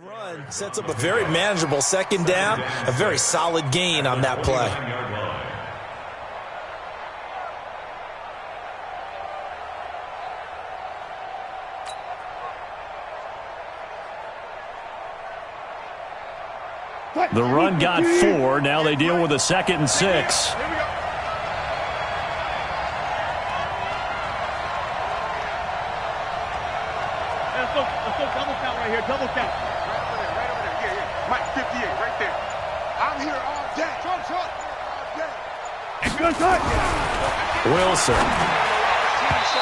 Run sets up a very manageable second down, a very solid gain on that play. The run got 4. Now they deal with a 2nd and 6. Let's go double count right here, double count. Right over there, yeah. Mike, 58, right there. I'm here all day. Wilson.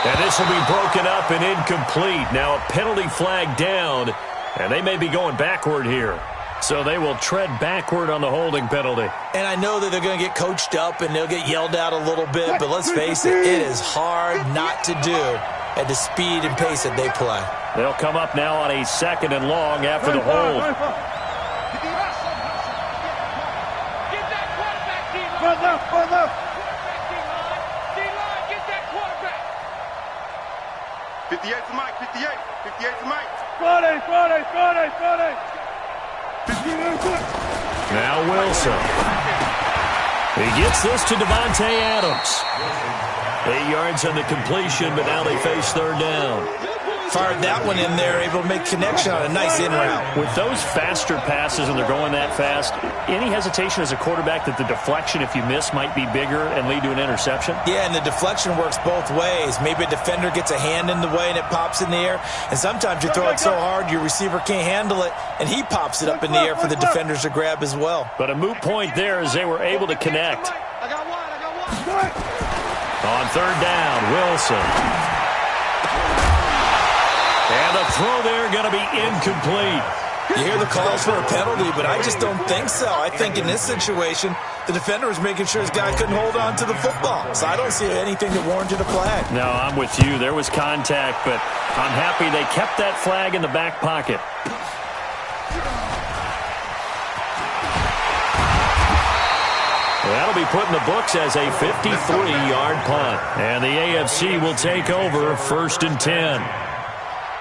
And this will be broken up and incomplete. Now a penalty flag down, and they may be going backward here. So they will tread backward on the holding penalty. And I know that they're going to get coached up and they'll get yelled at a little bit, but let's face it, it is hard not to do at the speed and pace that they play. They'll come up now on a 2nd and long after the hold. Get that quarterback, D-line. Get that quarterback. 58 for Mike, 58 for Mike. Friday. Now Wilson. He gets this to Devontae Adams. 8 yards on the completion, but now they face 3rd down. Fired that one in there, able to make connection on a nice in route. With those faster passes and they're going that fast, any hesitation as a quarterback that the deflection, if you miss, might be bigger and lead to an interception? Yeah, and the deflection works both ways. Maybe a defender gets a hand in the way and it pops in the air. And sometimes you throw it so hard your receiver can't handle it, and he pops it up in the air for the defenders to grab as well. But a moot point there as they were able to connect. I got one. On 3rd down, Wilson. And the throw there going to be incomplete. You hear the calls for a penalty, but I just don't think so. I think in this situation, the defender was making sure his guy couldn't hold on to the football. So I don't see anything that warranted a flag. No, I'm with you. There was contact, but I'm happy they kept that flag in the back pocket. That'll be put in the books as a 53-yard punt. And the AFC will take over 1st and 10.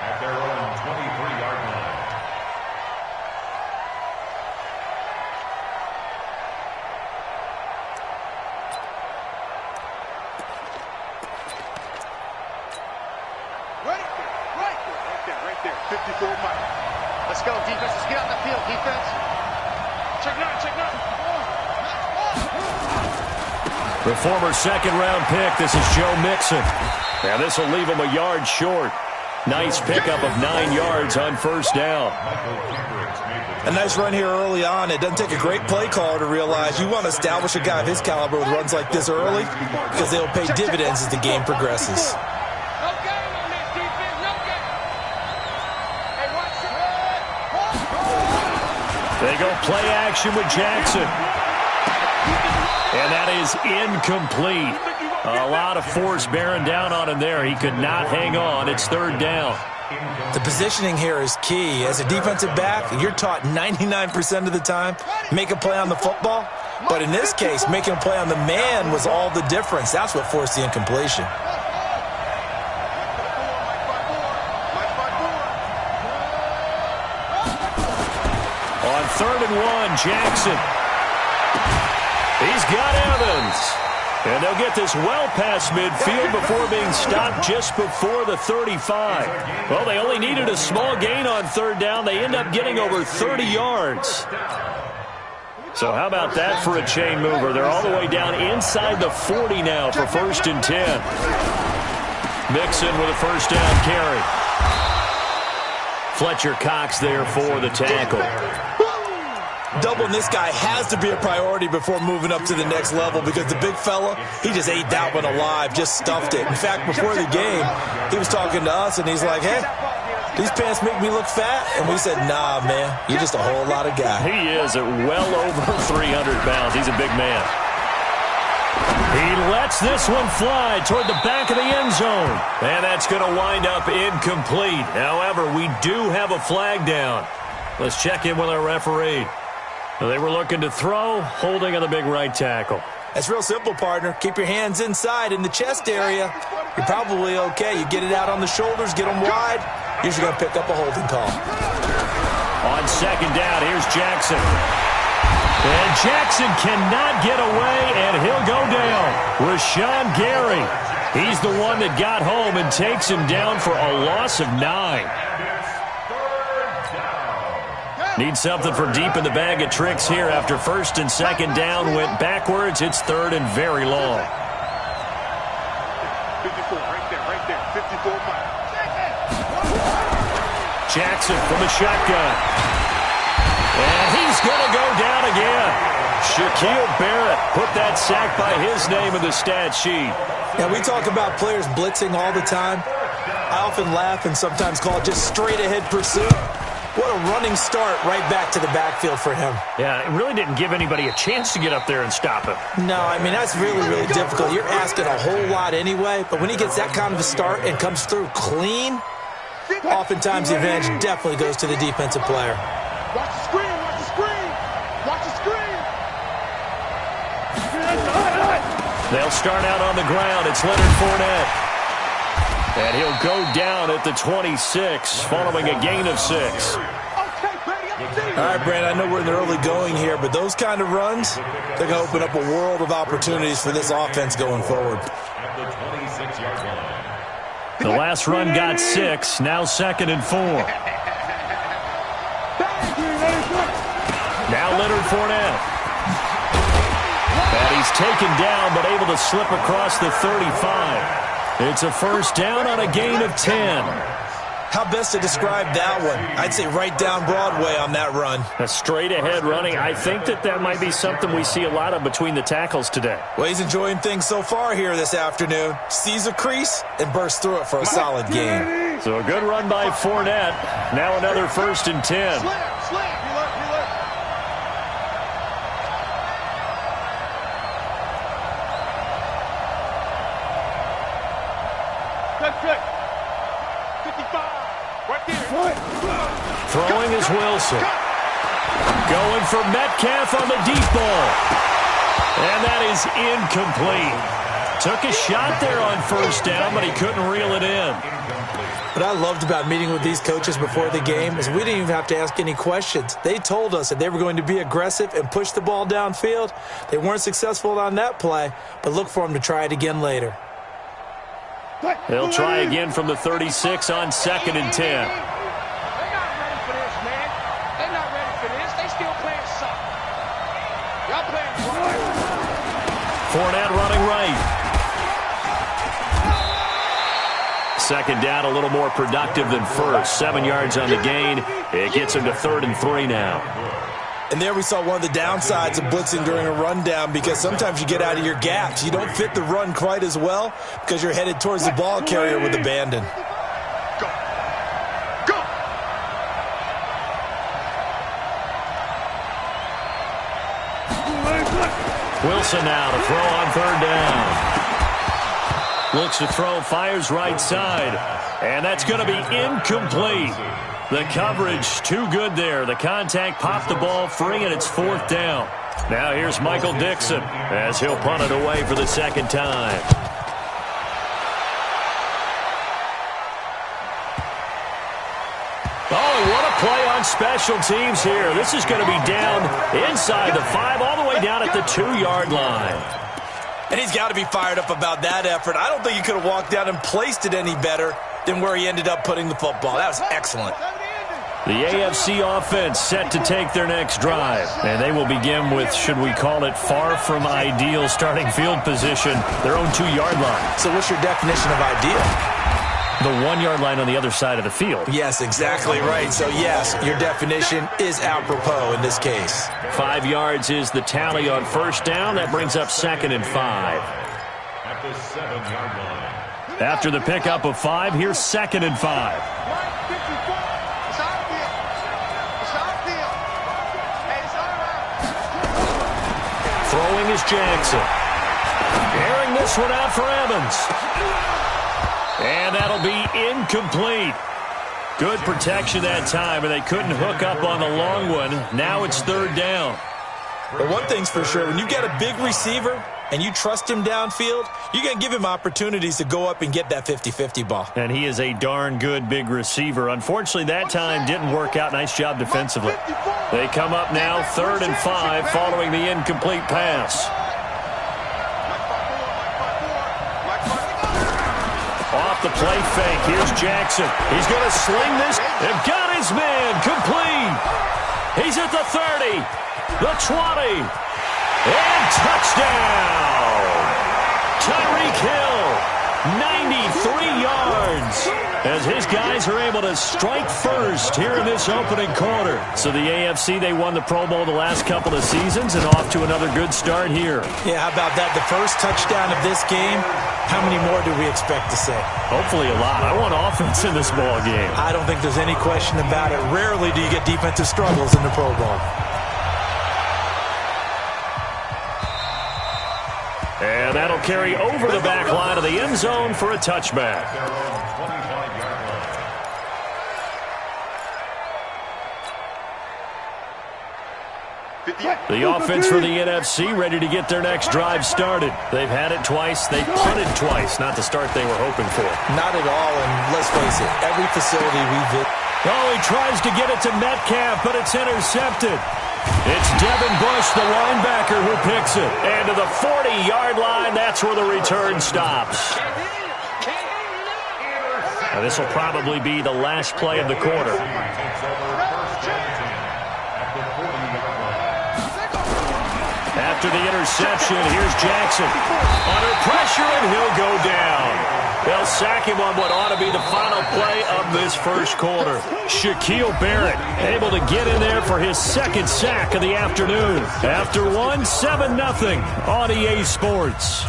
At their own 23-yard line. Right there. 54 Mike. Let's go, defense. Let's get on the field, defense. Check nine. The former 2nd-round pick, this is Joe Mixon. Now this will leave him a yard short. Nice pickup of 9 yards on 1st down. A nice run here early on. It doesn't take a great play caller to realize you want to establish a guy of his caliber with runs like this early because they'll pay dividends as the game progresses. No game on this defense. No game. Hey, watch it. They go play action with Jackson. And that is incomplete. A lot of force bearing down on him there. He could not hang on. It's 3rd down. The positioning here is key. As a defensive back, you're taught 99% of the time, make a play on the football. But in this case, making a play on the man was all the difference. That's what forced the incompletion. On 3rd and 1, Jackson. He's got Evans. And they'll get this well past midfield before being stopped just before the 35. Well, they only needed a small gain on 3rd down. They end up getting over 30 yards. So how about that for a chain mover? They're all the way down inside the 40 now for 1st and 10. Mixon with a 1st down carry. Fletcher Cox there for the tackle. Doubling this guy has to be a priority before moving up to the next level because the big fella, he just ate that one alive, just stuffed it. In fact, before the game, he was talking to us, and he's like, hey, these pants make me look fat. And we said, nah, man, you're just a whole lot of guy. He is at well over 300 pounds. He's a big man. He lets this one fly toward the back of the end zone. And that's going to wind up incomplete. However, we do have a flag down. Let's check in with our referee. They were looking to throw, holding on the big right tackle. That's real simple, partner. Keep your hands inside in the chest area. You're probably okay. You get it out on the shoulders, get them wide. Usually going to pick up a holding call. On second down, here's Jackson. And Jackson cannot get away, and he'll go down. Rashawn Gary. He's the one that got home and takes him down for a loss of 9. Need something for deep in the bag of tricks here after first and second down went backwards. It's third and very long. 54, right there, 54 miles. Jackson from the shotgun. And he's going to go down again. Shaquille Barrett put that sack by his name in the stat sheet. Yeah, we talk about players blitzing all the time. I often laugh and sometimes call it just straight-ahead pursuit. What a running start right back to the backfield for him. Yeah, it really didn't give anybody a chance to get up there and stop him. No, I mean, that's really, really difficult. You're asking a whole lot anyway, but when he gets that kind of a start and comes through clean, oftentimes the advantage definitely goes to the defensive player. Watch the screen, watch the screen. Watch the screen. They'll start out on the ground. It's Leonard Fournette. And he'll go down at the 26 following a gain of 6. Okay, Brady, All right, Brandon, I know we're in the early going here, but those kind of runs, they're going to open up a world of opportunities for this offense going forward. At the 26-yard line. The last run got 6, now second and 4. Now Leonard Fournette. And he's taken down, but able to slip across the 35. It's a first down on a gain of 10. How best to describe that one? I'd say right down Broadway on that run. A straight-ahead running. I think that might be something we see a lot of between the tackles today. Well, he's enjoying things so far here this afternoon. Sees a crease and bursts through it for a solid gain. So a good run by Fournette. Now another first and 10. slip. Good. 55. Right there. Throwing is Wilson. Going for Metcalf on the deep ball. And that is incomplete. Took a shot there on first down, but he couldn't reel it in. What I loved about meeting with these coaches before the game is we didn't even have to ask any questions. They told us that they were going to be aggressive and push the ball downfield. They weren't successful on that play, but look for them to try it again later. They'll try again from the 36 on second and 10. They're not ready for this, man. They're not ready for this. They still playing soccer. Y'all playing soccer. Fournette running right. Second down, a little more productive than first. 7 yards on the gain. It gets him to 3rd and 3 now. And there we saw one of the downsides of blitzing during a rundown, because sometimes you get out of your gaps. You don't fit the run quite as well because you're headed towards the ball carrier with abandon. Go. Wilson now to throw on 3rd down. Looks to throw, fires right side. And that's going to be incomplete. The coverage too good there. The contact popped the ball free, and it's 4th down. Now here's Michael Dixon as he'll punt it away for the second time. Oh, what a play on special teams here. This is going to be down inside the 5, all the way down at the 2-yard line. And he's got to be fired up about that effort. I don't think he could have walked down and placed it any better than where he ended up putting the football. That was excellent. The AFC offense set to take their next drive. And they will begin with, should we call it, far from ideal starting field position, their own 2-yard line. So what's your definition of ideal? The 1-yard line on the other side of the field. Yes, exactly right. So, yes, your definition is apropos in this case. 5 yards is the tally on first down. That brings up 2nd and 5. At the 7-yard line. After the pickup of 5, here's 2nd and 5. Throwing is Jackson. Airing this one out for Evans. And that'll be incomplete. Good protection that time, and they couldn't hook up on the long one. Now it's 3rd down. But one thing's for sure, when you get a big receiver and you trust him downfield, you're going to give him opportunities to go up and get that 50-50 ball. And he is a darn good big receiver. Unfortunately, that time didn't work out. Nice job defensively. They come up now 3rd and 5 following the incomplete pass. Off the play fake. Here's Jackson. He's going to sling this. They've got his man complete. He's at the 30, the 20, and touchdown. Tyreek Hill, 93 yards. As his guys are able to strike first here in this opening quarter. So the AFC, they won the Pro Bowl the last couple of seasons and off to another good start here. Yeah, how about that? The first touchdown of this game. How many more do we expect to see? Hopefully a lot. I want offense in this ball game. I don't think there's any question about it. Rarely do you get defensive struggles in the Pro Bowl. And that'll carry over the back line of the end zone for a touchback. The offense for the NFC ready to get their next drive started. They've had it twice. They've punted twice. Not the start they were hoping for. Not at all, and let's face it, every facility we visit. Oh, he tries to get it to Metcalf, but it's intercepted. It's Devin Bush, the linebacker, who picks it. And to the 40-yard line, that's where the return stops. Now, this will probably be the last play of the quarter. After the interception, here's Jackson. Under pressure, and he'll go down. They'll sack him on what ought to be the final play of this first quarter. Shaquille Barrett able to get in there for his second sack of the afternoon. After one, 7-0 on EA Sports.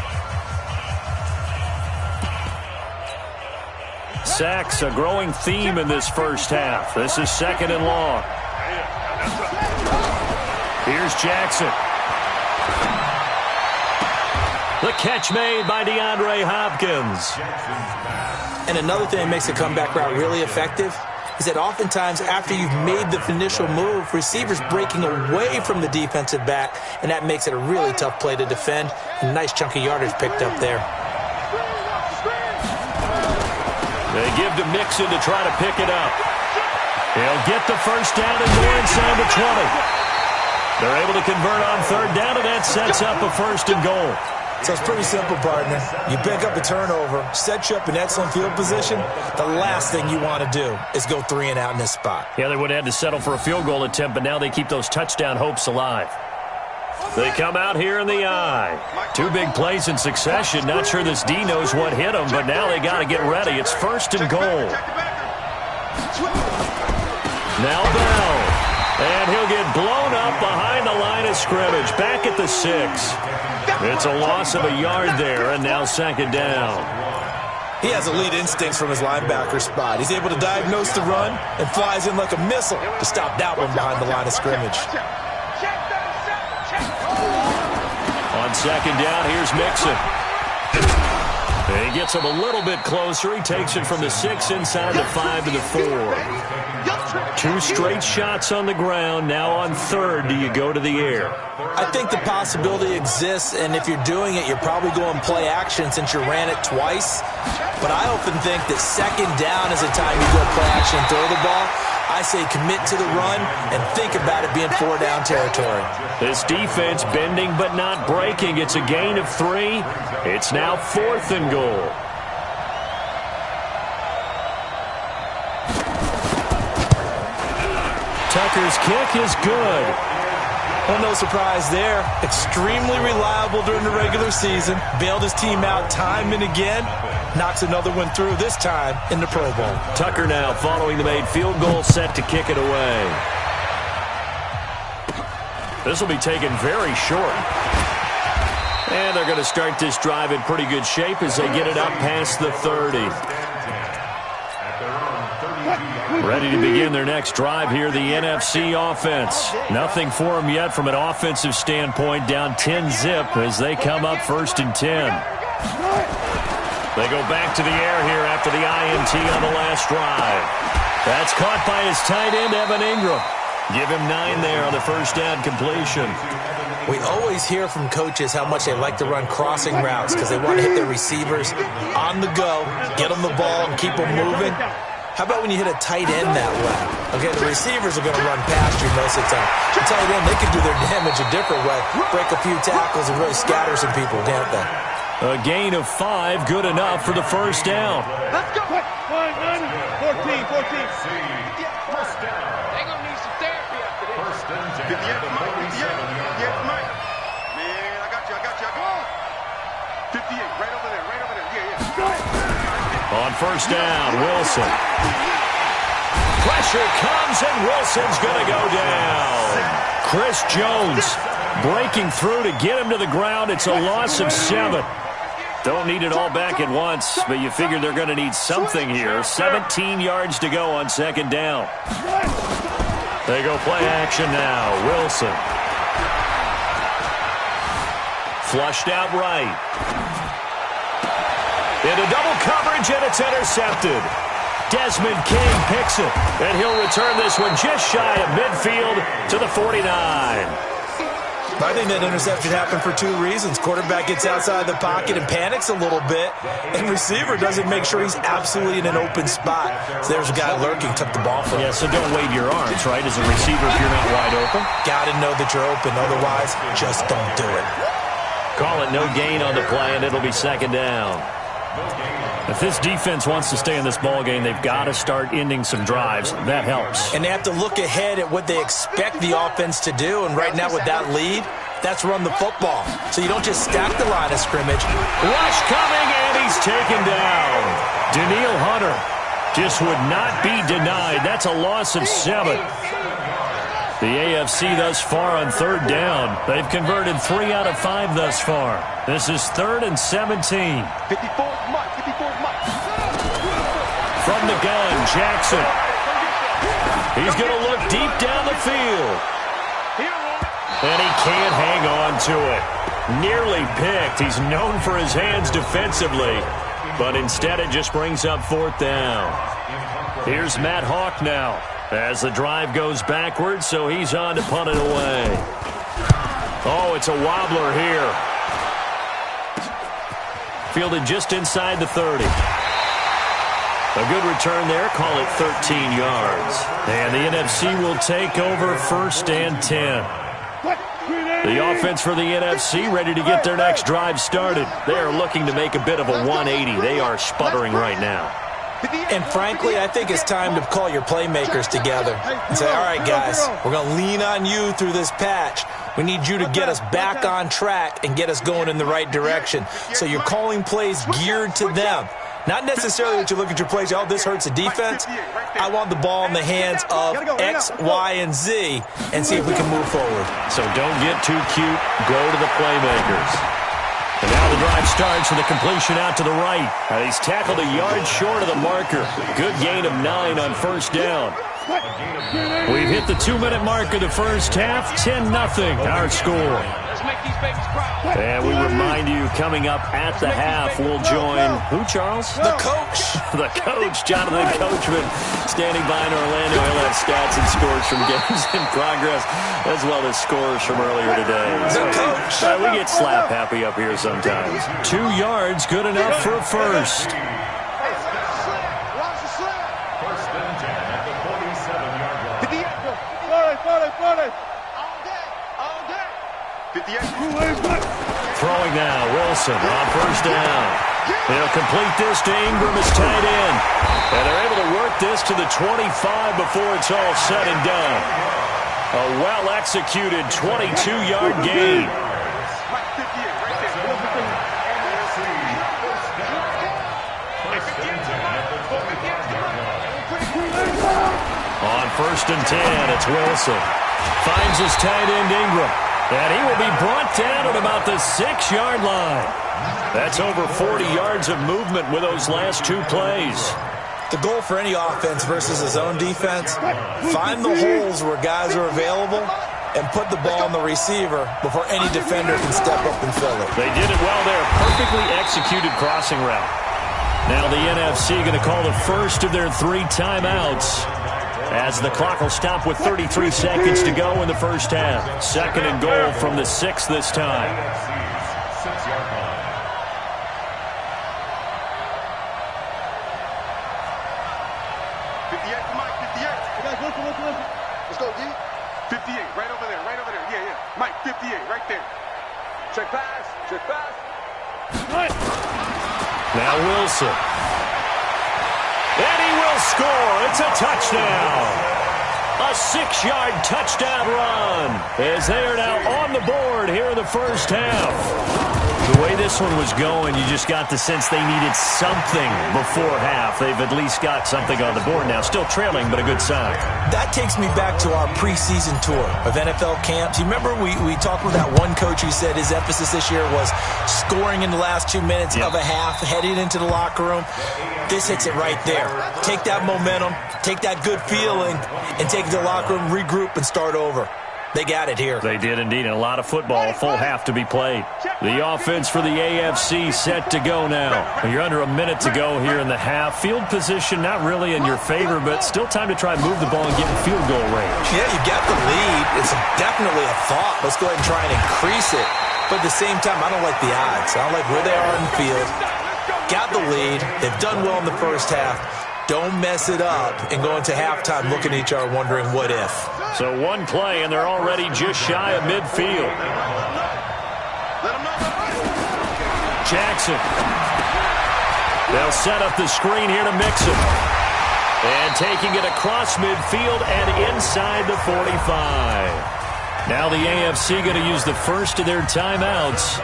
Sacks, a growing theme in this first half. This is 2nd and long. Here's Jackson. The catch made by DeAndre Hopkins. And another thing that makes the comeback route really effective is that oftentimes after you've made the initial move, receivers breaking away from the defensive back, and that makes it a really tough play to defend. A nice chunk of yardage picked up there. They give to Mixon to try to pick it up. He'll get the first down and go inside the 20. They're able to convert on 3rd down, and that sets up a 1st and goal. So it's pretty simple, partner. You pick up a turnover, set you up in excellent field position. The last thing you want to do is go 3 and out in this spot. Yeah, they would have had to settle for a field goal attempt, but now they keep those touchdown hopes alive. They come out here in the eye. 2 big plays in succession. Not sure this D knows what hit them, but now they got to get ready. It's 1st and goal. Now Bell. And he'll get blown up behind the line of scrimmage. Back at the 6. It's a loss of a yard there, and now 2nd down. He has elite instincts from his linebacker spot. He's able to diagnose the run and flies in like a missile to stop that one behind the line of scrimmage. On 2nd down, here's Mixon. He gets him a little bit closer. He takes it from the 6 inside the 5 to the 4. 2 straight shots on the ground. Now on 3rd, do you go to the air? I think the possibility exists, and if you're doing it, you're probably going play action since you ran it twice. But I often think that 2nd down is the time you go play action and throw the ball. I say commit to the run and think about it being 4-down territory. This defense bending but not breaking. It's a gain of 3. It's now 4th and goal. Tucker's kick is good. Well, no surprise there. Extremely reliable during the regular season. Bailed his team out time and again. Knocks another one through, this time in the Pro Bowl. Tucker now following the made field goal, set to kick it away. This will be taken very short. And they're going to start this drive in pretty good shape as they get it up past the 30. Ready to begin their next drive here, the NFC offense. Nothing for them yet from an offensive standpoint, down 10-zip as they come up 1st and 10. They go back to the air here after the INT on the last drive. That's caught by his tight end, Evan Ingram. Give him 9 there on the first down completion. We always hear from coaches how much they like to run crossing routes because they want to hit their receivers on the go, get them the ball, and keep them moving. How about when you hit a tight end that way? Okay, the receivers are going to run past you most of the time. The tight end, they can do their damage a different way, break a few tackles and really scatter some people, can't they? A gain of 5, good enough for the first down. Let's go. 14. First down. They're going to need some therapy after this. First and 10 at the 47-yard line. Man, I got you. Go on. 58, right over there. Yeah. On first down, Wilson. Pressure comes, and Wilson's going to go down. Chris Jones breaking through to get him to the ground. It's a loss of 7. Don't need it all back at once, but you figure they're going to need something here. 17 yards to go on second down. They go play action now. Wilson. Flushed out right. Into double coverage, and it's intercepted. Desmond King picks it, and he'll return this one just shy of midfield to the 49. I think that interception happened for 2 reasons. Quarterback gets outside the pocket and panics a little bit, and receiver doesn't make sure he's absolutely in an open spot. So there's a guy lurking, took the ball from him. Yeah, so don't wave your arms, right, as a receiver if you're not wide open. Got to know that you're open. Otherwise, just don't do it. Call it no gain on the play, and it'll be second down. If this defense wants to stay in this ballgame, they've got to start ending some drives. That helps. And they have to look ahead at what they expect the offense to do. And right now with that lead, that's run the football. So you don't just stack the line of scrimmage. Rush coming, and he's taken down. Daniil Hunter just would not be denied. That's a loss of 7. The AFC thus far on third down. They've converted 3 out of 5 thus far. This is 3rd and 17. 54's Mike. From the gun, Jackson. He's going to look deep down the field. And he can't hang on to it. Nearly picked. He's known for his hands defensively. But instead it just brings up 4th down. Here's Matt Hawk now as the drive goes backwards, so he's on to punt it away. Oh, it's a wobbler here. Fielded just inside the 30. A good return there. Call it 13 yards. And the NFC will take over 1st and 10. The offense for the NFC ready to get their next drive started. They are looking to make a bit of a 180. They are sputtering right now. And frankly, I think it's time to call your playmakers together and say, all right, guys, we're going to lean on you through this patch. We need you to get us back on track and get us going in the right direction. So you're calling plays geared to them. Not necessarily that you look at your plays, oh, this hurts the defense. I want the ball in the hands of X, Y, and Z and see if we can move forward. So don't get too cute. Go to the playmakers. And now the drive starts with a completion out to the right. He's tackled a yard short of the marker. Good gain of 9 on first down. We've hit the 2-minute mark of the first half. 10-0 our score. Let's make these babies proud. And we remind you, coming up at the half, we'll join who, Charles? The coach. The coach, Jonathan Coachman, standing by in Orlando. He'll have stats and scores from games in progress, as well as scores from earlier today. The coach. We get slap happy up here sometimes. 2 yards, good enough for a first. Throwing now, Wilson on first down. They'll complete this to Ingram as tight end. And they're able to work this to the 25 before it's all said and done. A well-executed 22-yard gain. On 1st and 10, it's Wilson. Finds his tight end, Ingram. And he will be brought down at about the 6-yard line. That's over 40 yards of movement with those last 2 plays. The goal for any offense versus his own defense, find the holes where guys are available and put the ball on the receiver before any defender can step up and fill it. They did it well there. Perfectly executed crossing route. Now the NFC going to call the first of their 3 timeouts. as the clock will stop with 33 seconds to go in the first half. 2nd and goal from the 6 this time. Let's go, D. 58, right over there, right over there. Yeah, yeah. Mike, 58, right there. Check pass, check pass. Now Wilson. And he will score. It's a touchdown. A 6-yard touchdown run as they are now on the board here in the first half. The way this one was going, you just got the sense they needed something before half. They've at least got something on the board now. Still trailing, but a good sign. That takes me back to our preseason tour of NFL camps. You remember we talked with that one coach who said his emphasis this year was scoring in the last 2 minutes of a half, heading into the locker room. This hits it right there. Take that momentum, take that good feeling, and take it to the locker room, regroup, and start over. They got it here. They did indeed, and a lot of football, a full half to be played. The offense for the AFC set to go now. You're under a minute to go here in the half. Field position not really in your favor, but still time to try and move the ball and get in field goal range. Yeah, you got the lead. It's definitely a thought. Let's go ahead and try and increase it. But at the same time, I don't like the odds. I don't like where they are in the field. Got the lead. They've done well in the first half. Don't mess it up and go into halftime looking at each other wondering what if. So one play, and they're already just shy of midfield. Jackson. They'll set up the screen here to Mixon. And taking it across midfield and inside the 45. Now the AFC going to use the first of their timeouts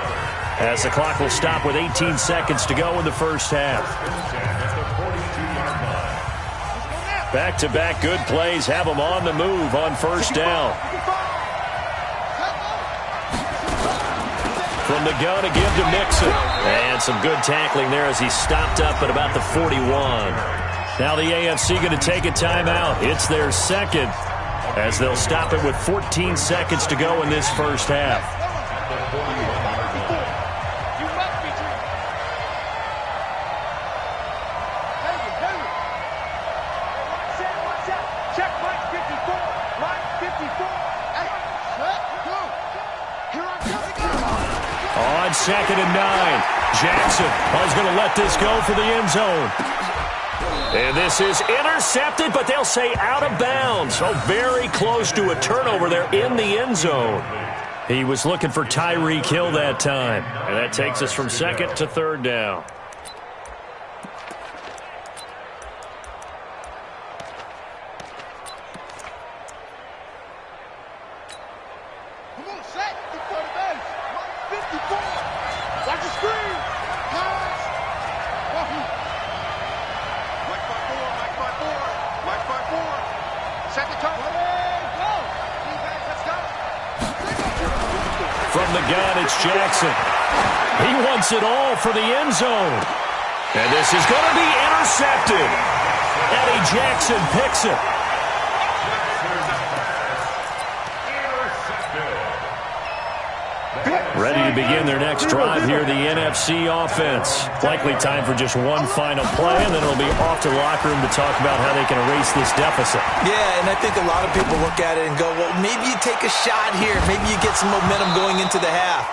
as the clock will stop with 18 seconds to go in the first half. Back-to-back good plays have them on the move on first down. From the gun to give to Mixon. And some good tackling there as he stopped up at about the 41. Now the AFC going to take a timeout. It's their second as they'll stop it with 14 seconds to go in this first half. On 2nd and 9, Jackson is going to let this go for the end zone. And this is intercepted, but they'll say out of bounds. So very close to a turnover there in the end zone. He was looking for Tyreek Hill that time. And that takes us from 2nd to 3rd down. From the gun, it's Jackson. He wants it all for the end zone. And this is going to be intercepted. Eddie Jackson picks it. Ready to begin their next drive here, the NFC offense. Likely time for just one final play, and then it'll be off to the locker room to talk about how they can erase this deficit. Yeah, and I think a lot of people look at it and go, well, maybe you take a shot here. Maybe you get some momentum going into the half.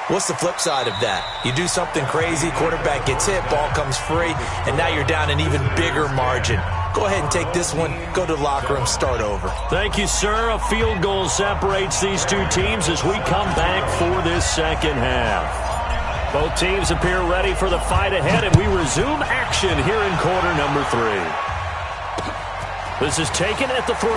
What's the flip side of that? You do something crazy, quarterback gets hit, ball comes free, and now you're down an even bigger margin. Go ahead and take this one, go to the locker room, start over. Thank you, sir. A field goal separates these two teams as we come back for this second half. Both teams appear ready for the fight ahead, and we resume action here in quarter number 3. This is taken at the 3.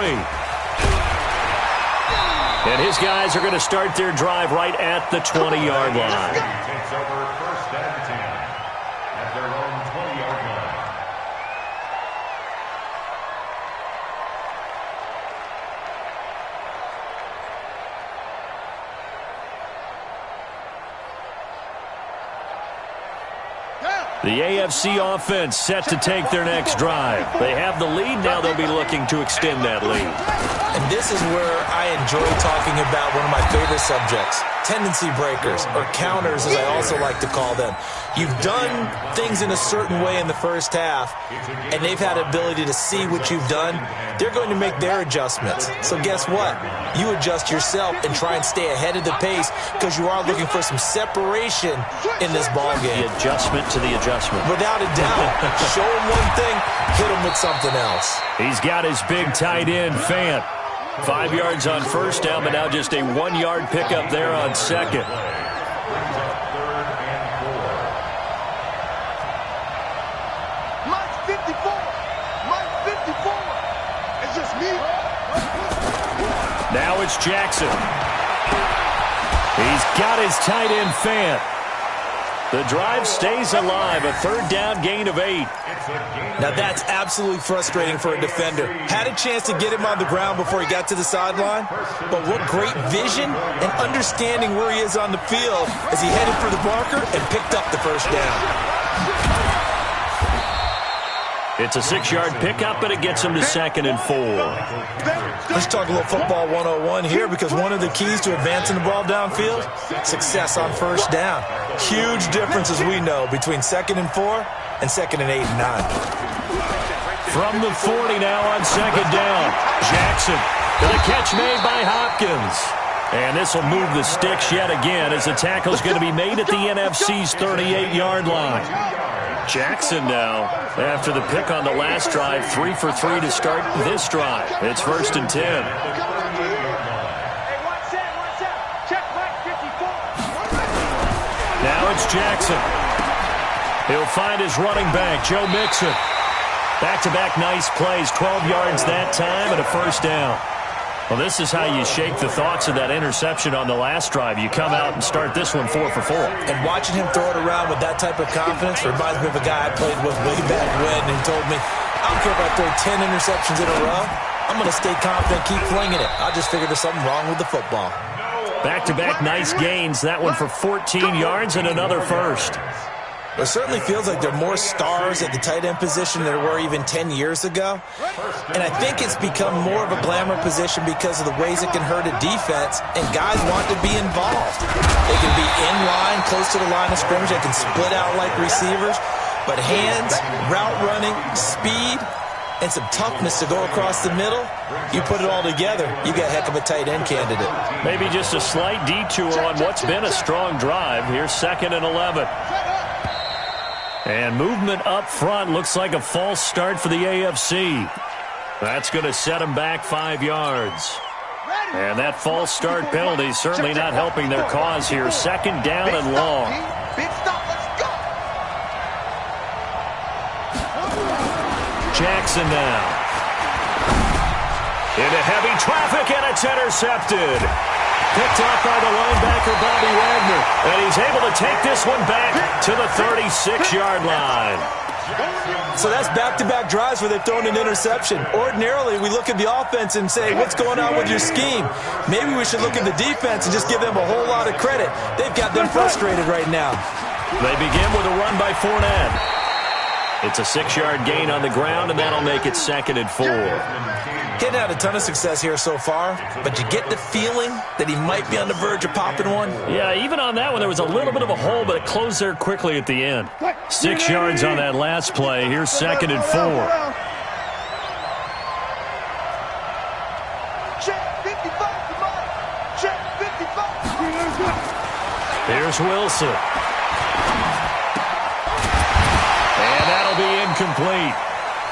And his guys are going to start their drive right at the 20-yard line. Takes over 1st and 10 at their own 20-yard line. The AFC offense set to take their next drive. They have the lead. Now they'll be looking to extend that lead. And this is where I enjoy talking about one of my favorite subjects, tendency breakers, or counters as I also like to call them. You've done things in a certain way in the first half, and they've had the ability to see what you've done. They're going to make their adjustments. So guess what? You adjust yourself and try and stay ahead of the pace because you are looking for some separation in this ball game. The adjustment to the adjustment. Without a doubt. Show him one thing, hit him with something else. He's got his big tight end, Fant. 5 yards on first down, but now just a 1-yard pickup there on second. Mike's 54. Mike's 54. It's just me. Now it's Jackson. He's got his tight end, Fant. The drive stays alive, a third down gain of 8. Now that's absolutely frustrating for a defender. Had a chance to get him on the ground before he got to the sideline, but what great vision and understanding where he is on the field as he headed for the marker and picked up the first down. It's a 6-yard pickup, but it gets him to 2nd and 4. Let's talk a little football 101 here, because one of the keys to advancing the ball downfield, success on first down. Huge difference, as we know, between 2nd and 4 and 2nd and 8 and 9. From the 40 now on 2nd down. Jackson with a catch made by Hopkins. And this will move the sticks yet again as the tackle's going to be made at the NFC's 38-yard line. Jackson now, after the pick on the last drive, 3 for 3 to start this drive. It's 1st and 10. Hey, watch out. Check Mike 54. Now it's Jackson. He'll find his running back, Joe Mixon. Back-to-back nice plays, 12 yards that time and a first down. Well, this is how you shake the thoughts of that interception on the last drive. You come out and start this one 4 for 4. And watching him throw it around with that type of confidence reminds me of a guy I played with way back when, and he told me, I don't care if I throw 10 interceptions in a row. I'm going to stay confident, keep flinging it. I just figured there's something wrong with the football. Back-to-back nice gains. That one for 14 yards and another first. It certainly feels like there are more stars at the tight end position than there were even 10 years ago. And I think it's become more of a glamour position because of the ways it can hurt a defense, and guys want to be involved. They can be in line, close to the line of scrimmage. They can split out like receivers. But hands, route running, speed, and some toughness to go across the middle, you put it all together, you got a heck of a tight end candidate. Maybe just a slight detour on what's been a strong drive. Here's 2nd and 11. And movement up front looks like a false start for the AFC. That's going to set them back 5 yards. And that false start penalty certainly not helping their cause here. 2nd down and long. Big stop, let's go. Jackson now. Into heavy traffic, and it's intercepted. Picked off by the linebacker, Bobby Wagner. And he's able to take this one back to the 36-yard line. So that's back-to-back drives where they've thrown an interception. Ordinarily, we look at the offense and say, what's going on with your scheme? Maybe we should look at the defense and just give them a whole lot of credit. They've got them frustrated right now. They begin with a run by Fournette. It's a 6-yard gain on the ground, and that'll make it 2nd and 4. Getting had a ton of success here so far, but you get the feeling that he might be on the verge of popping one. Yeah, even on that one, there was a little bit of a hole, but it closed there quickly at the end. 6 yards on that last play. Here's 2nd and 4. Check 55. Check 55. Here's Wilson. And that'll be incomplete.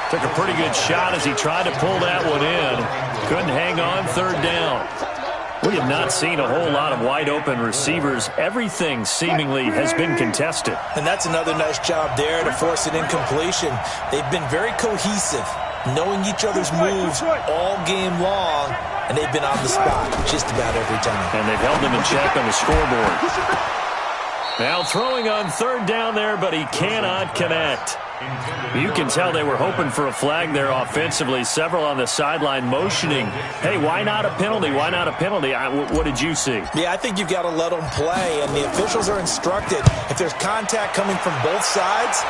Took a pretty good shot as he tried to pull that one in. Couldn't hang on 3rd down. We have not seen a whole lot of wide-open receivers. Everything seemingly has been contested. And that's another nice job there to force an incompletion. They've been very cohesive, knowing each other's moves all game long, and they've been on the spot just about every time. And they've held them in check on the scoreboard. Now throwing on 3rd down there, but he cannot connect. You can tell they were hoping for a flag there offensively. Several on the sideline motioning, hey, why not a penalty? Why not a penalty? What did you see? Yeah, I think you've got to let them play, and the officials are instructed. If there's contact coming from both sides,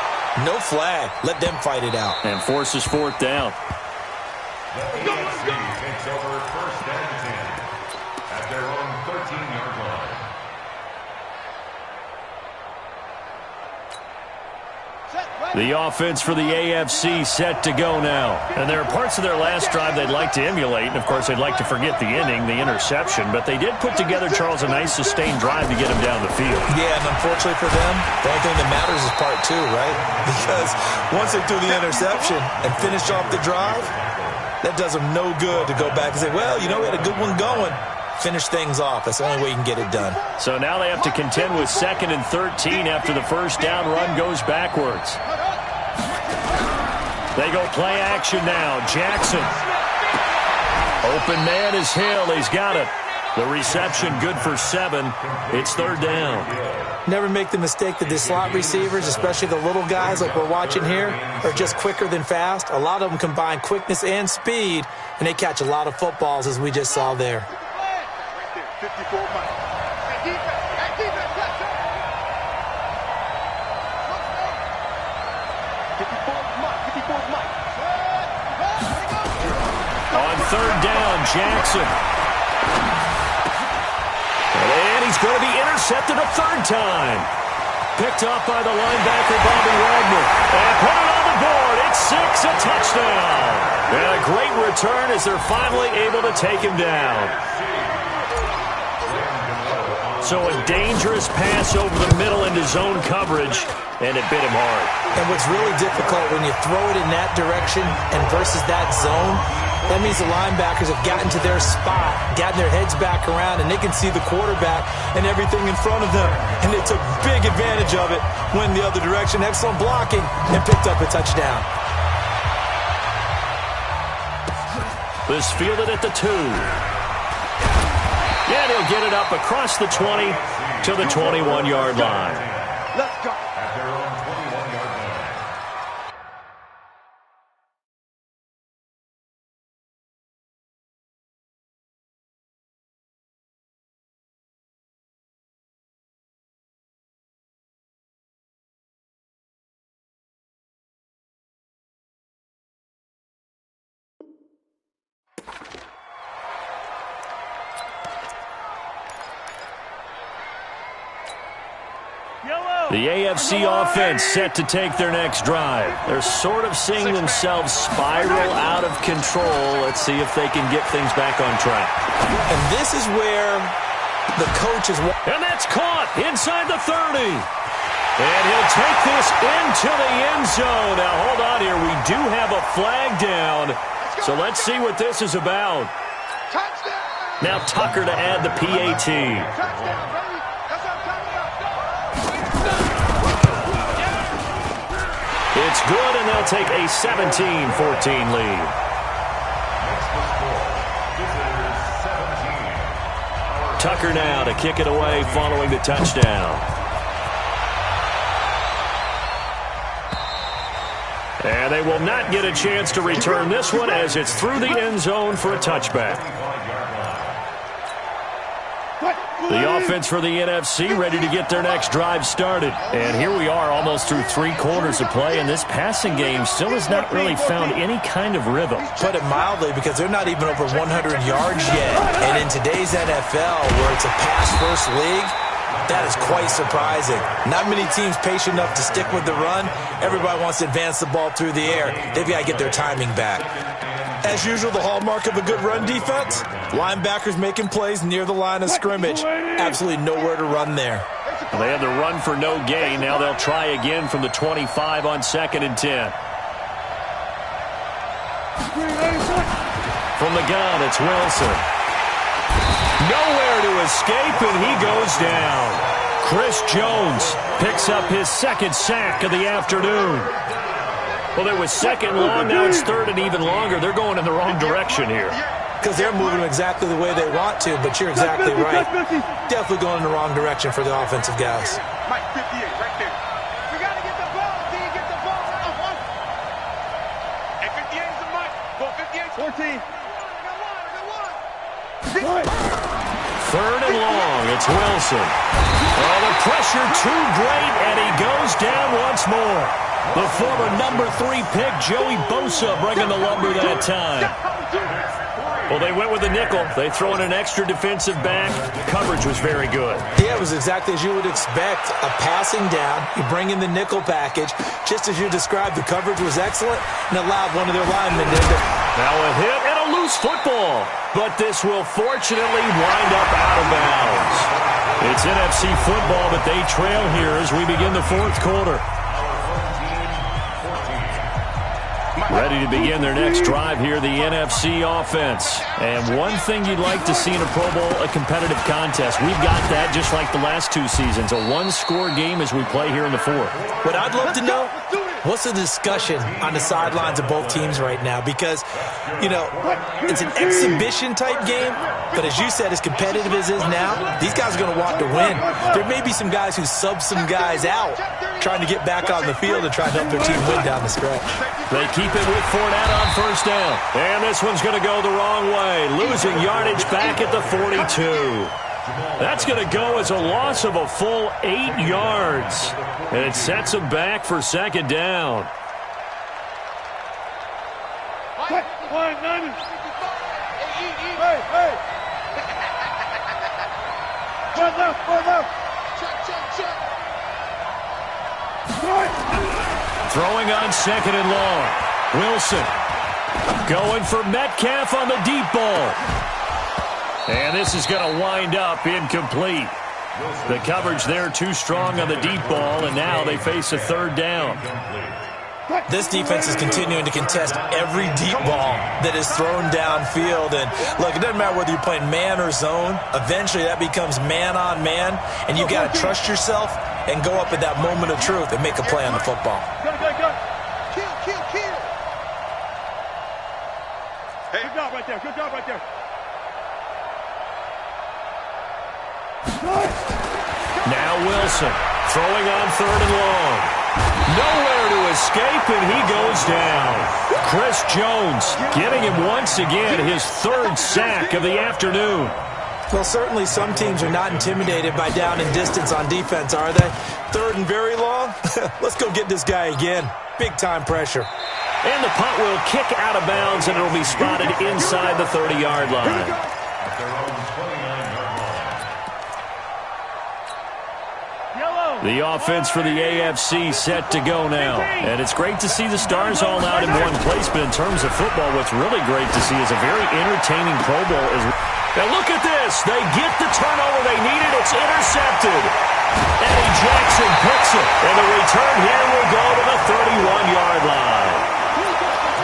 no flag. Let them fight it out. And forces 4th down. The AFC takes over 1st and 10 at their own 13-yard line. The offense for the AFC set to go now. And there are parts of their last drive they'd like to emulate. And, of course, they'd like to forget the ending, the interception. But they did put together, Charles, a nice sustained drive to get them down the field. Yeah, and unfortunately for them, the only thing that matters is part two, right? Because once they threw the interception and finished off the drive, that does them no good to go back and say, well, you know, we had a good one going. Finish things off. That's the only way you can get it done. So now they have to contend with 2nd and 13 after the first down run goes backwards. They go play action now. Jackson. Open man is Hill. He's got it. The reception good for 7. It's 3rd down. Never make the mistake that the slot receivers, especially the little guys like we're watching here, are just quicker than fast. A lot of them combine quickness and speed, and they catch a lot of footballs, as we just saw there. 54 Mike. Hey, defense, touch it. 54 Mike. On 3rd down, Jackson. And he's going to be intercepted a 3rd time. Picked off by the linebacker, Bobby Wagner. And put it on the board. It's 6, a touchdown. And a great return as they're finally able to take him down. So a dangerous pass over the middle into zone coverage, and it bit him hard. And what's really difficult when you throw it in that direction and versus that zone, that means the linebackers have gotten to their spot, gotten their heads back around, and they can see the quarterback and everything in front of them. And they took big advantage of it, went the other direction, excellent blocking, and picked up a touchdown. This fielded at the 2. And he'll get it up across the 20 to the 21-yard line. Let's go. At their own 21-yard line. The AFC offense set to take their next drive. They're sort of seeing themselves spiral out of control. Let's see if they can get things back on track. And this is where the coach is... And that's caught inside the 30. And he'll take this into the end zone. Now, hold on here. We do have a flag down. So let's see what this is about. Now Tucker to add the PAT. It's good, and they'll take a 17-14 lead. Tucker now to kick it away following the touchdown. And they will not get a chance to return this one as it's through the end zone for a touchback. The offense for the NFC ready to get their next drive started. And here we are almost through 3 quarters of play, and this passing game still has not really found any kind of rhythm. Put it mildly, because they're not even over 100 yards yet. And in today's NFL, where it's a pass-first league, that is quite surprising. Not many teams patient enough to stick with the run. Everybody wants to advance the ball through the air. They've got to get their timing back. As usual, the hallmark of a good run defense, linebackers making plays near the line of scrimmage. Absolutely nowhere to run there. Well, they had the run for no gain. Now they'll try again from the 25 on 2nd and 10. From the gun, it's Wilson. Nowhere to escape, and he goes down. Chris Jones picks up his 2nd sack of the afternoon. Well, it was 2nd long, now it's 3rd and even longer. They're going in the wrong direction here. Because they're moving exactly the way they want to, but you're exactly right. Definitely going in the wrong direction for the offensive guys. Mike 58, right there. We got to get the ball, D. Get the ball. Hey, 58 is the Mike. Go 58. 14. I got one. 3rd and long, it's Wilson. Oh, the pressure too great, and he goes down once more. The former number 3 pick, Joey Bosa, bringing the lumber that time. Well, they went with the nickel. They throw in an extra defensive back. Coverage was very good. Yeah, it was exactly as you would expect. A passing down. You bring in the nickel package. Just as you described, the coverage was excellent and allowed one of their linemen to hit. Now a hit and a loose football. But this will fortunately wind up out of bounds. It's NFC football, but they trail here as we begin the fourth quarter. Ready to begin their next drive here, the NFC offense. And one thing you'd like to see in a Pro Bowl, a competitive contest. We've got that just like the last 2 seasons, a one-score game as we play here in the fourth. What I'd love to know, what's the discussion on the sidelines of both teams right now? Because, you know, it's an exhibition-type game, but as you said, as competitive as it is now, these guys are going to want to win. There may be some guys who sub some guys out trying to get back on the field and try to help their team win down the stretch. They keep it with Fournette on first down. And this one's going to go the wrong way, losing yardage back at the 42. That's going to go as a loss of a full 8 yards. And it sets them back for second down. Hey, hey. One left, one left. Throwing on second and long. Wilson going for Metcalf on the deep ball. And this is going to wind up incomplete. The coverage there too strong on the deep ball, and now they face a third down. This defense is continuing to contest every deep ball that is thrown downfield. And, look, it doesn't matter whether you're playing man or zone. Eventually that becomes man-on-man, and you've got to trust yourself and go up at that moment of truth and make a play on the football. Kill. Hey, good job right there. Good job right there. Now Wilson throwing on third and long. Nowhere to escape, and he goes down. Chris Jones getting him once again, his 3rd sack of the afternoon. Well, certainly some teams are not intimidated by down and distance on defense, are they? 3rd and very long? Let's go get this guy again. Big-time pressure. And the punt will kick out of bounds, and it'll be spotted inside the 30-yard line. The offense for the AFC set to go now. And it's great to see the stars all out in one place, but in terms of football, what's really great to see is a very entertaining Pro Bowl. And look at this. They get the turnover they needed. It's intercepted. Eddie Jackson picks it. And the return here will go to the 31-yard line.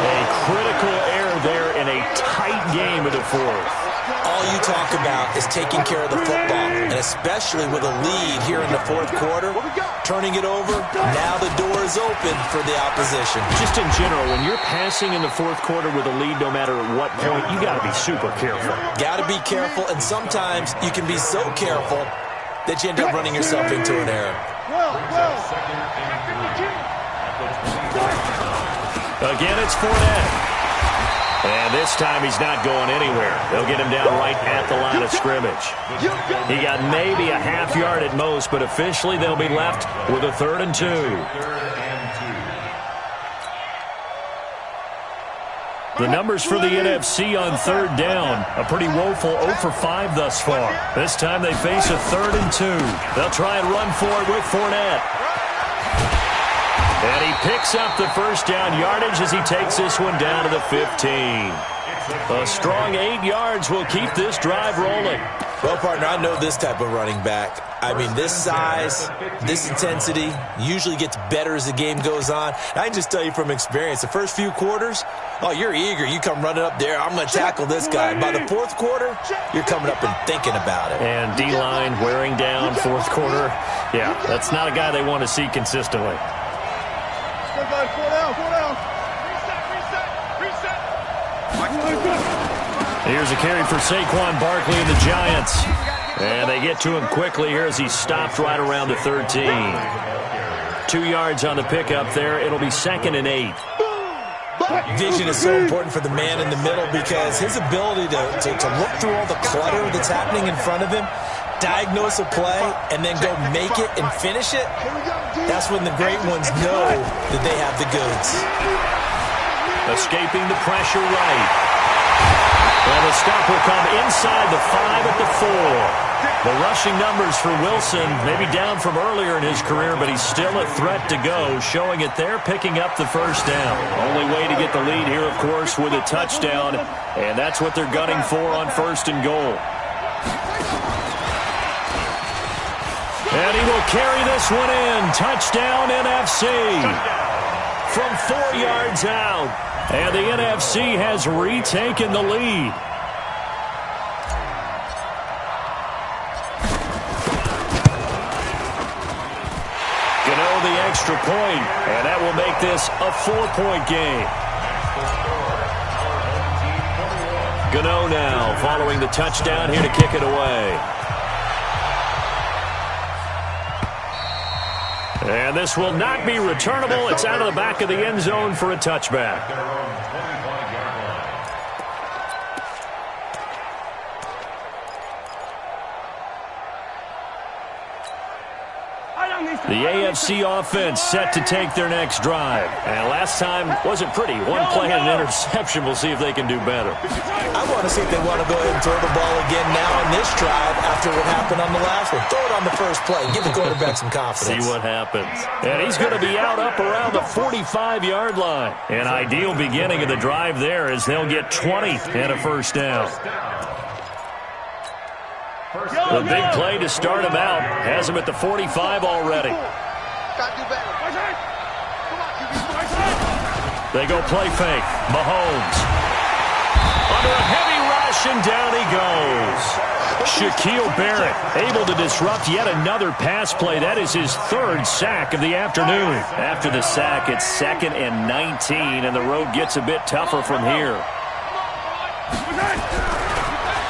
A critical error there in a tight game of the fourth. All you talk about is taking care of the football, and especially with a lead here in the fourth quarter, turning it over, now the door is open for the opposition. Just in general, when you're passing in the fourth quarter with a lead, no matter at what point, you got to be super careful. Got to be careful, and sometimes you can be so careful that you end up running yourself into an error. Again, it's Fournette. And this time he's not going anywhere. They'll get him down right at the line of scrimmage. He got maybe a half yard at most, but officially they'll be left with a 3rd and 2. The numbers for the NFC on 3rd down, a pretty woeful 0 for 5 thus far. This time they face a 3rd and 2. They'll try and run for it with Fournette. And he picks up the first down yardage as he takes this one down to the 15. A strong 8 yards will keep this drive rolling. Well, partner, I know this type of running back. I mean, this size, this intensity usually gets better as the game goes on. And I can just tell you from experience, the first few quarters, oh, you're eager. You come running up there, I'm going to tackle this guy. By the fourth quarter, you're coming up and thinking about it. And D-line wearing down fourth quarter. Yeah, that's not a guy they want to see consistently. Here's a carry for Saquon Barkley and the Giants. And they get to him quickly here as he stopped right around the 13. 2 yards on the pickup there. It'll be 2nd and 8. Vision is so important for the man in the middle because his ability to look through all the clutter that's happening in front of him, diagnose a play and then go make it and finish it, that's when the great ones know that they have the goods. Escaping the pressure right. And the stop will come inside the 5 at the 4. The rushing numbers for Wilson maybe down from earlier in his career, but he's still a threat to go, showing it there, picking up the first down. Only way to get the lead here, of course, with a touchdown, and that's what they're gunning for on 1st and goal. And he will carry this one in. Touchdown, NFC. From 4 yards out. And the NFC has retaken the lead. Gano the extra point, and that will make this a 4-point game. Gano now following the touchdown here to kick it away. And this will not be returnable. It's out of the back of the end zone for a touchback. The AFC offense set to take their next drive. And last time wasn't pretty. One play and an interception. We'll see if they can do better. I want to see if they want to go ahead and throw the ball again now in this drive after what happened on the last one. Throw it on the first play. Give the quarterback some confidence. See what happens. And he's going to be out up around the 45-yard line. An ideal beginning of the drive there as they'll get 20 and a first down. The big play to start him out has him at the 45 already. They go play fake. Mahomes. Under a heavy rush, and down he goes. Shaquille Barrett able to disrupt yet another pass play. That is his 3rd sack of the afternoon. After the sack, it's 2nd and 19, and the road gets a bit tougher from here.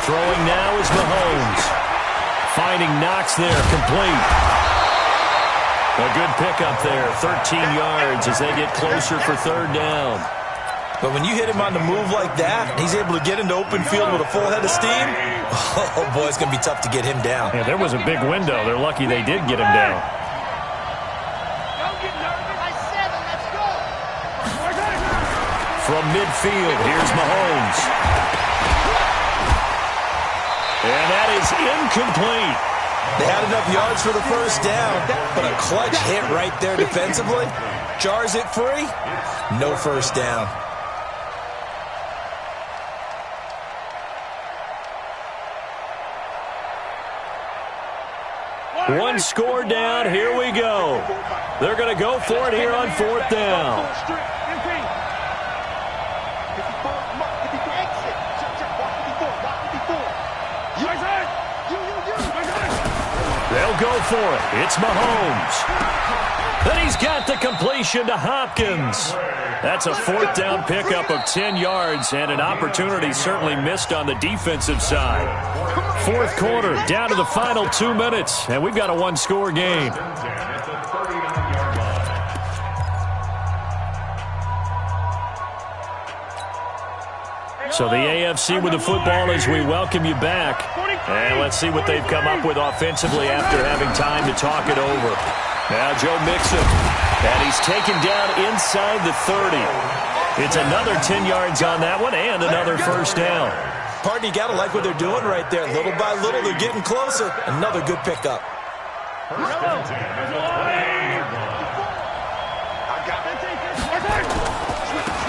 Throwing now is Mahomes. Finding Knox there, complete. A good pickup there, 13 yards as they get closer for 3rd down. But when you hit him on the move like that, he's able to get into open field with a full head of steam, oh boy, it's going to be tough to get him down. Yeah, there was a big window. They're lucky they did get him down. From midfield, here's Mahomes. And that is incomplete. They had enough yards for the first down, but a clutch hit right there defensively. Jars it free. No first down. One score down. Here we go. They're going to go for it here on 4th down. They'll go for it. It's Mahomes. Then he's got the completion to Hopkins. That's a 4th down pickup of 10 yards and an opportunity certainly missed on the defensive side. 4th quarter, down to the final 2 minutes, and we've got a 1-score game. So the AFC with the football as we welcome you back. And let's see what they've come up with offensively after having time to talk it over. Now Joe Mixon. And he's taken down inside the 30. It's another 10 yards on that one and another first down. Partner, you got to like what they're doing right there. Little by little, they're getting closer. Another good pickup.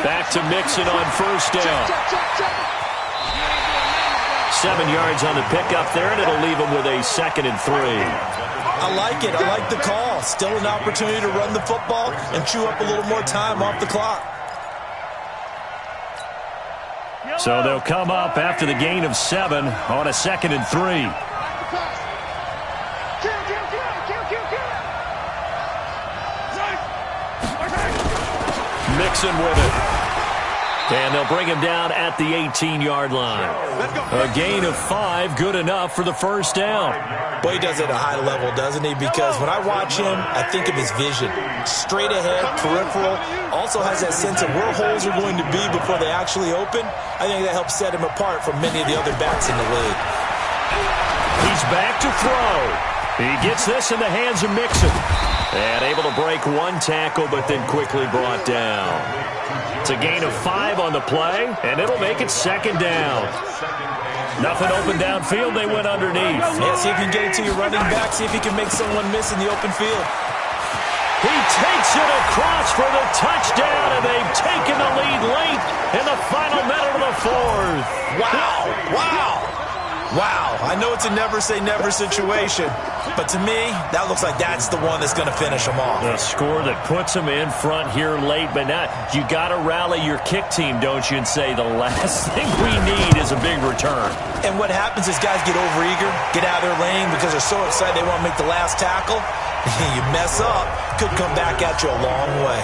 Back to Mixon on first down. 7 yards on the pickup there, and it'll leave him with a 2nd and 3. I like it. I like the call. Still an opportunity to run the football and chew up a little more time off the clock. So they'll come up after the gain of 7 on a 2nd and 3. Mixon with it. And they'll bring him down at the 18-yard line. A gain of 5, good enough for the first down. Well, he does it at a high level, doesn't he? Because when I watch him, I think of his vision. Straight ahead, peripheral. Also has that sense of where holes are going to be before they actually open. I think that helps set him apart from many of the other backs in the league. He's back to throw. He gets this in the hands of Mixon. And able to break one tackle, but then quickly brought down. It's a gain of 5 on the play, and it'll make it 2nd down. Nothing open downfield. They went underneath. Yeah, see if you can get it to your running back. See if you can make someone miss in the open field. He takes it across for the touchdown, and they've taken the lead late in the final minute of the 4th. Wow, wow, wow. I know it's a never-say-never situation, but to me, that looks like that's the one that's going to finish them off. A score that puts them in front here late, but not. You got to rally your kick team, don't you, and say the last thing we need is a big return. And what happens is guys get overeager, get out of their lane because they're so excited they want to make the last tackle. You mess up, could come back at you a long way.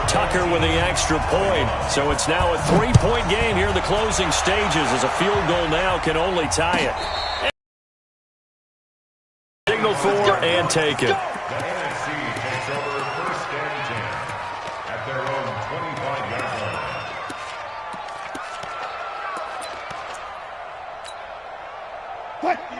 Tucker with the extra point. So it's now a 3-point game here in the closing stages as a field goal now can only tie it. Signal for and take it. The NFC takes over 1st and 10 at their own 25-yard line.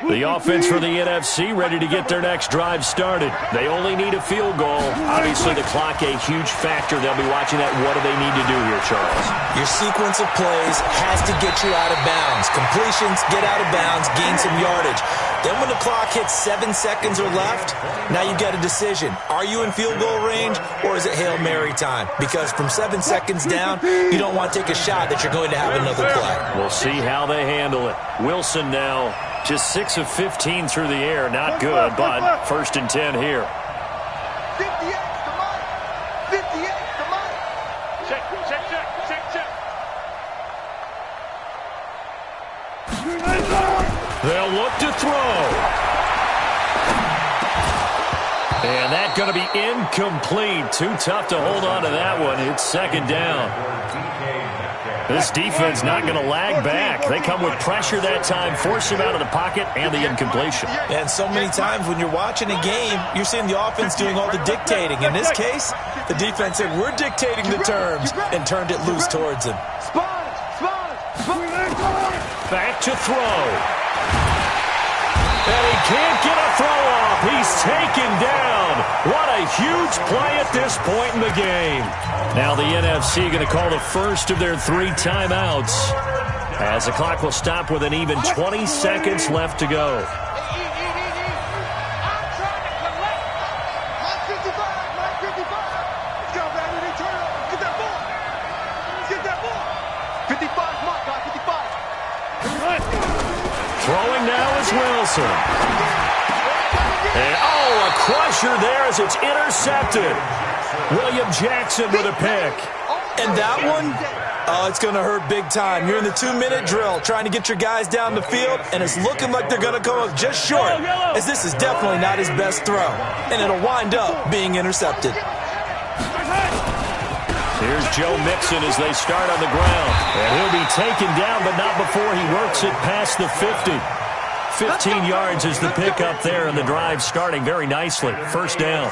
The offense for the NFC ready to get their next drive started. They only need a field goal. Obviously, the clock a huge factor. They'll be watching that. What do they need to do here, Charles? Your sequence of plays has to get you out of bounds. Completions, get out of bounds, gain some yardage. Then when the clock hits 7 seconds or left, now you get a decision. Are you in field goal range or is it Hail Mary time? Because from 7 seconds down, you don't want to take a shot that you're going to have another play. We'll see how they handle it. Wilson now just 6 of 15 through the air. Not good, but 1st and 10 here. 58 to Mike. 58 to Mike. Check. They'll look to throw. And that's going to be incomplete. Too tough to hold on to that one. It's 2nd down. This defense not going to lag back. They come with pressure that time, force him out of the pocket, and the incompletion. And so many times when you're watching a game, you're seeing the offense doing all the dictating. In this case, the defense said, we're dictating the terms, and turned it loose towards him. Back to throw. And he can't get a throw off. He's taken down. What a huge play at this point in the game. Now the NFC going to call the first of their 3 timeouts as the clock will stop with an even 20 seconds left to go. Throwing now is Wilson. And, a crusher there as it's intercepted. William Jackson with a pick. And that one, it's going to hurt big time. You're in the 2-minute drill trying to get your guys down the field, and it's looking like they're going to come up just short, as this is definitely not his best throw. And it'll wind up being intercepted. Here's Joe Mixon as they start on the ground. And he'll be taken down, but not before he works it past the 50. 15 yards is the pickup there, and the drive starting very nicely. 1st down.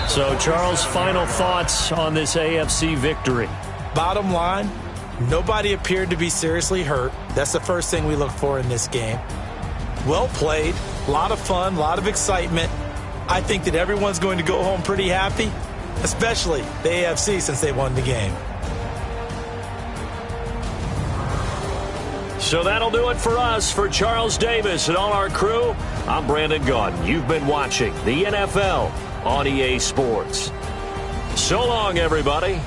So, Charles, final thoughts on this AFC victory? Bottom line, nobody appeared to be seriously hurt. That's the first thing we look for in this game. Well played, a lot of fun, a lot of excitement. I think that everyone's going to go home pretty happy, especially the AFC since they won the game. So that'll do it for us. For Charles Davis and all our crew, I'm Brandon Gaudin. You've been watching the NFL on EA Sports. So long, everybody.